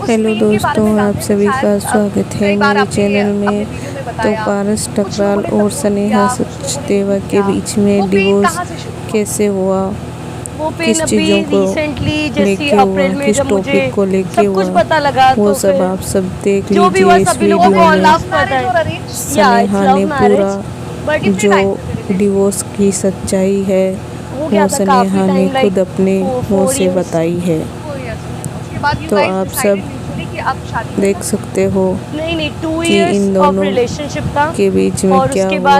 Hello दोस्तों, आप सभी का स्वागत है मेरे चैनल में। तो पारस ठकराल और स्नेहा सचदेवा के बीच में डिवोर्स कैसे हुआ, किस चीज़ों को लेके हुआ, किस टॉपिक को लेके हुआ, वो सब आप सब देख लीजिए इस वीडियो में। स्नेहा ने पूरा जो डिवोर्स की सच्चाई है वो स्नेहा ने खुद अपने मुँह से बताई है। तो आप सब देख सकते हो कि इन दोनों के बीच में क्या हुआ।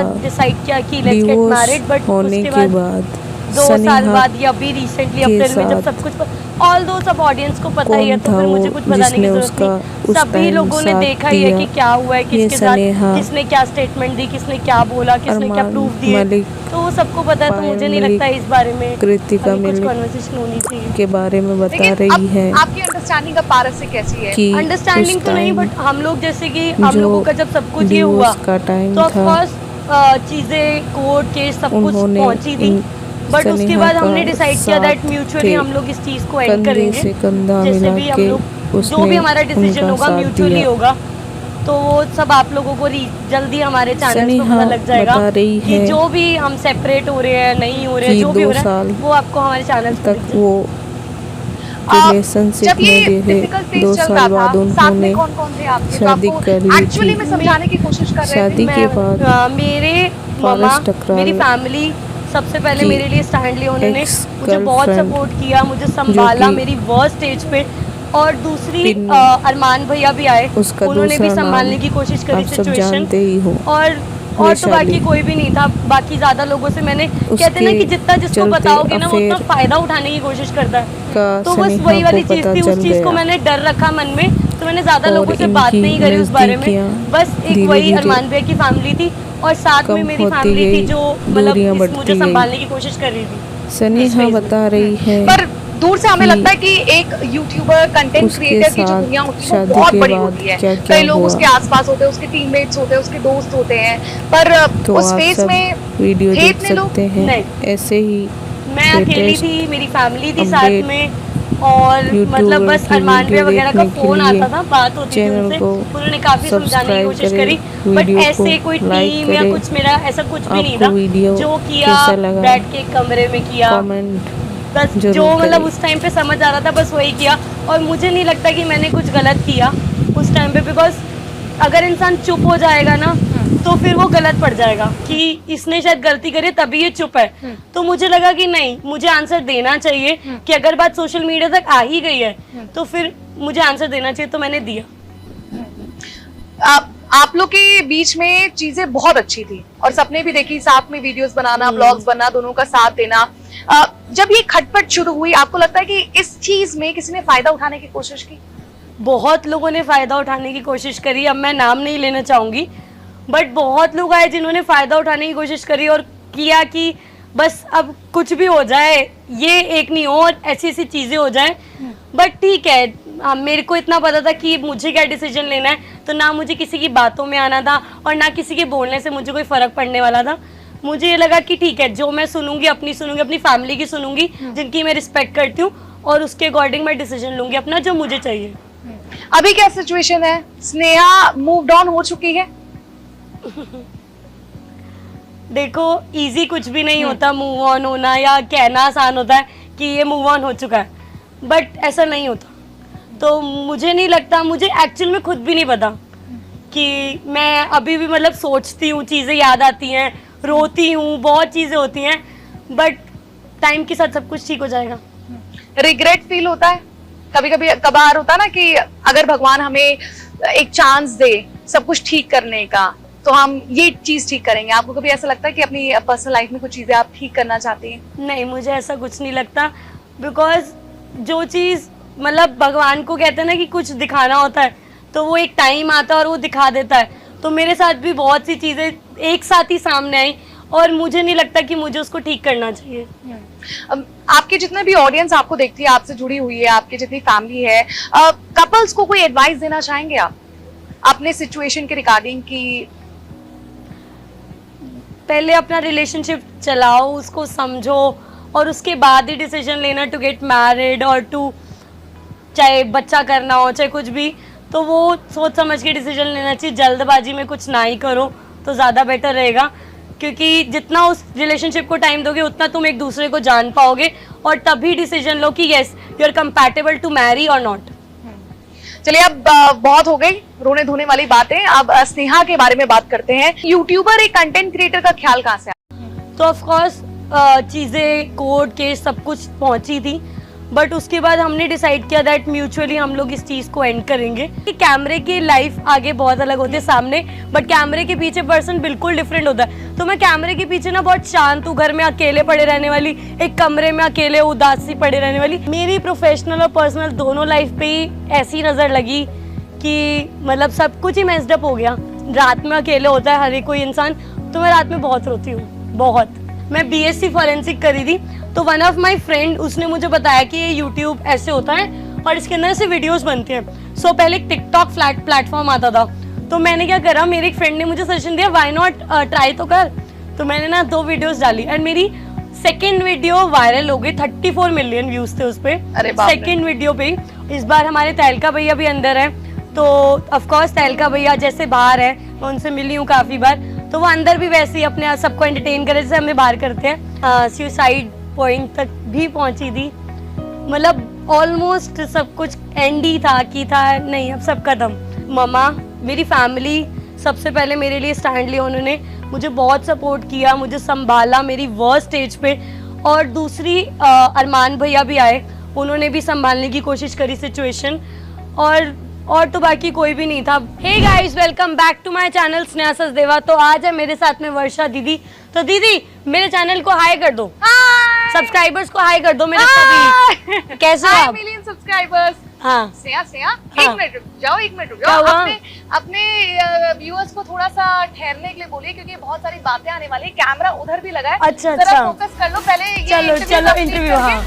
डिवोर्स होने के बाद 2 साल बाद या अभी रिसेंटली अप्रैल में जब सब कुछ ऑल दो सब ऑडियंस को पता ही है, तो फिर मुझे कुछ बताने की जरूरत नहीं। सभी लोगों ने देखा ही है कि क्या हुआ है, किसके साथ, किसने क्या स्टेटमेंट दी, किसने क्या बोला, किसने क्या प्रूफ दिए, तो वो सबको पता है। तो मुझे नहीं लगता इस बारे में कृतिका कुछ कन्वर्सेशन होनी चाहिए के बारे में बता रही है। आपकी अंडरस्टैंडिंग का पारस से कैसी है? अंडरस्टैंडिंग तो नहीं, बट हम लोग जैसे कि हम लोगों का जब सब कुछ ये हुआ तो ऑफ कोर्स चीजें कोर्ट केस सब कुछ पहुंची थी, बट उसके बाद हमने डिसाइड किया दैट म्यूचुअली हम लोग इस चीज़ को एंड करेंगे। जैसे भी हम लोग जो भी हमारा डिसीजन होगा म्यूचुअली होगा, तो वो सब आप लोगों को जल्दी हमारे चैनल पे पता लग जाएगा कि जो भी हम सेपरेट हो रहे हैं, नहीं हो रहे हैं, जो भी हो रहा है वो आपको हमारे चैनल तक वो रिलेशनशिप में रहे। 2 साल बाद उन्होंने शादी कर ली थी। में समझाने की कोशिश कर रहे थे। शादी के बाद मेरे मामा, मेरी फैमिली सबसे पहले मेरे लिए स्टैंड लिया, उन्होंने मुझे बहुत सपोर्ट किया, मुझे संभाला मेरी वर्स्ट स्टेज पे। और दूसरी अरमान भैया भी आए, उन्होंने भी संभालने की कोशिश करी सिचुएशन। और तो बाकी कोई भी नहीं था। बाकी ज्यादा लोगों से मैंने कहते ना कि जितना जिसको बताओगे ना वो उतना फायदा उठाने की कोशिश करता है। तो बस वही वाली चीज थी, उस चीज को मैंने डर रखा मन में, तो मैंने ज्यादा लोगों से बात नहीं करी उस बारे में। बस एक वही अरमान भैया की फैमिली थी और साथ में मेरी फैमिली थी जो मतलब मुझे संभालने की कोशिश कर रही थी। स्नेहा बता रही है पर दूर से हमें लगता है कि एक यूट्यूबर कंटेंट क्रिएटर की जो दुनिया होती है वो बहुत बड़ी होती है। कई लोग उसके आसपास होते हैं, उसके टीममेट्स होते हैं, उसके दोस्त होते हैं, पर तो उस फेस में वीडियो देख सकते हैं। ऐसे ही मैं अकेली थी, मेरी फैमिली थी साथ में, और मतलब बस अरमान भैया वगैरह का फोन आता था, बात होती थी उनसे, उन्होंने काफी समझाने की कोशिश करी, बट ऐसे कोई टीम या कुछ मेरा ऐसा कुछ भी नहीं था। जो किया बैठ के कमरे में किया, बस जो मतलब उस टाइम पे समझ आ रहा था बस वही किया। और मुझे नहीं लगता कि मैंने कुछ गलत किया उस टाइम पे, बिकॉज अगर इंसान चुप हो जाएगा ना तो फिर वो गलत पड़ जाएगा कि इसने शायद गलती करी तभी ये चुप है। तो मुझे लगा कि नहीं, मुझे आंसर देना चाहिए कि अगर बात सोशल मीडिया तक आ ही गई है तो फिर मुझे आंसर देना चाहिए, तो मैंने दिया। आप लोग के बीच में चीजें बहुत अच्छी थी और सपने भी देखी, साथ में वीडियोस बनाना, ब्लॉग्स बनना, दोनों का साथ देना। जब ये खटपट शुरू हुई, आपको लगता है कि इस चीज में किसी ने फायदा उठाने की कोशिश की? बहुत लोगों ने फायदा उठाने की कोशिश करी, अब मैं नाम नहीं लेना चाहूंगी, बट बहुत लोग आए जिन्होंने फायदा उठाने की कोशिश करी और किया कि बस अब कुछ भी हो जाए, ये एक नहीं और ऐसी ऐसी चीजें हो जाए। बट ठीक है, मेरे को इतना पता था कि मुझे क्या डिसीजन लेना है, तो ना मुझे किसी की बातों में आना था और ना किसी के बोलने से मुझे कोई फर्क पड़ने वाला था। मुझे ये लगा कि ठीक है, जो मैं सुनूंगी अपनी फैमिली की सुनूंगी, जिनकी मैं रिस्पेक्ट करती हूँ, और उसके अकॉर्डिंग मैं डिसीजन लूंगी अपना, जो मुझे चाहिए। अभी क्या सिचुएशन है? स्नेहा मूव ऑन हो चुकी है? देखो, इजी कुछ भी नहीं होता मूव ऑन होना, या कहना आसान होता है कि ये मूव ऑन हो चुका है, बट ऐसा नहीं होता। तो मुझे नहीं लगता, मुझे एक्चुअल में खुद भी नहीं पता कि मैं अभी भी मतलब सोचती हूँ, चीज़ें याद आती हैं, रोती हूँ, बहुत चीज़ें होती हैं, बट टाइम के साथ सब कुछ ठीक हो जाएगा। रिग्रेट फील होता है कभी कभी? कभार होता है ना कि अगर भगवान हमें एक चांस दे सब कुछ ठीक करने का तो हम ये चीज ठीक करेंगे। आपको कभी ऐसा लगता है कि अपनी पर्सनल लाइफ में कुछ चीजें आप ठीक करना चाहती हैं? नहीं, मुझे ऐसा कुछ नहीं लगता, बिकॉज जो चीज़ मतलब भगवान को कहते हैं ना कि कुछ दिखाना होता है तो वो एक टाइम आता है और वो दिखा देता है। तो मेरे साथ भी बहुत सी चीज़ें एक साथ ही सामने आई और मुझे नहीं लगता कि मुझे उसको ठीक करना चाहिए। आपके जितने भी ऑडियंस आपको देखती है, आपसे जुड़ी हुई है, आपकी जितनी फैमिली है, कपल्स को कोई एडवाइस देना चाहेंगे आप अपने सिचुएशन के रिगार्डिंग? की पहले अपना रिलेशनशिप चलाओ, उसको समझो, और उसके बाद ही डिसीजन लेना टू गेट मैरिड और टू चाहे बच्चा करना हो चाहे कुछ भी, तो वो सोच समझ के डिसीजन लेना चाहिए। जल्दबाजी में कुछ ना ही करो तो ज़्यादा बेटर रहेगा, क्योंकि जितना उस रिलेशनशिप को टाइम दोगे उतना तुम एक दूसरे को जान पाओगे और तभी डिसीजन लो कि yes you are compatible to marry और नॉट। चलिए अब बहुत हो गई रोने धोने वाली बातें, अब स्नेहा के बारे में बात करते हैं। यूट्यूबर एक कंटेंट क्रिएटर का ख्याल कहाँ से आया? तो ऑफ कोर्स चीज़ें कोर्ट केस सब कुछ पहुंची थी, बट उसके बाद हमने डिसाइड किया दैट म्यूचुअली हम लोग इस चीज़ को एंड करेंगे। कि कैमरे की लाइफ आगे बहुत अलग होती है सामने, बट कैमरे के पीछे पर्सन बिल्कुल डिफरेंट होता है। तो मैं कैमरे के पीछे ना बहुत शांत हूँ, घर में अकेले पड़े रहने वाली, एक कमरे में अकेले उदासी पड़े रहने वाली। मेरी प्रोफेशनल और पर्सनल दोनों लाइफ पे ही ऐसी नज़र लगी कि मतलब सब कुछ ही मेस्ड अप हो गया। रात में अकेले होता है हर एक कोई इंसान, तो मैं रात में बहुत रोती हूँ, बहुत। मैं BSc फॉरेंसिक करी थी, तो वन ऑफ माय फ्रेंड उसने मुझे बताया कि ये यूट्यूब ऐसे होता है और इसके अंदर से वीडियोस बनती हैं। सो पहले एक टिकटॉक प्लेटफॉर्म आता था, तो मैंने क्या करा, मेरे एक फ्रेंड ने मुझे सजेशन दिया व्हाई नॉट ट्राई तो कर। तो मैंने ना 2 वीडियोस डाली एंड मेरी सेकंड वीडियो वायरल हो गई, 34 मिलियन व्यूज थे उस पर सेकंड वीडियो पे। इस बार हमारे तहलका भैया भी अंदर है, तो ऑफकोर्स तहलका भैया जैसे बाहर है, मैं उनसे मिली हूँ काफ़ी बार, तो वो अंदर भी वैसे ही अपने सबको एंटरटेन करे जैसे हमें बाहर करते हैं। सुसाइड पॉइंट तक भी पहुंची थी, मतलब ऑलमोस्ट सब कुछ एंड ही था कि था नहीं अब सब खत्म। ममा मेरी फैमिली सबसे पहले मेरे लिए स्टैंड लिया, उन्होंने मुझे बहुत सपोर्ट किया, मुझे संभाला मेरी वर्स्ट स्टेज पे। और दूसरी अरमान भैया भी आए, उन्होंने भी संभालने की कोशिश करी सिचुएशन, और तो बाकी कोई भी नहीं था। Hey guys, welcome back to my channel Sneha Sachdeva. तो आज है मेरे साथ में वर्षा दीदी। तो दीदी मेरे चैनल को हाई कर दो, सब्सक्राइबर्स को हाई कर दो मेरे सभी। कैसे हो आप? Million subscribers. हाँ स्नेहा हाँ। एक मिनट रुक जाओ, अपने व्यूअर्स को थोड़ा सा ठहरने के लिए बोलिए, क्योंकि बहुत सारी बातें आने वाली है। कैमरा उधर भी लगा है, अच्छा अच्छा, फोकस कर लो पहले। चलो इंटरव्यू। हाँ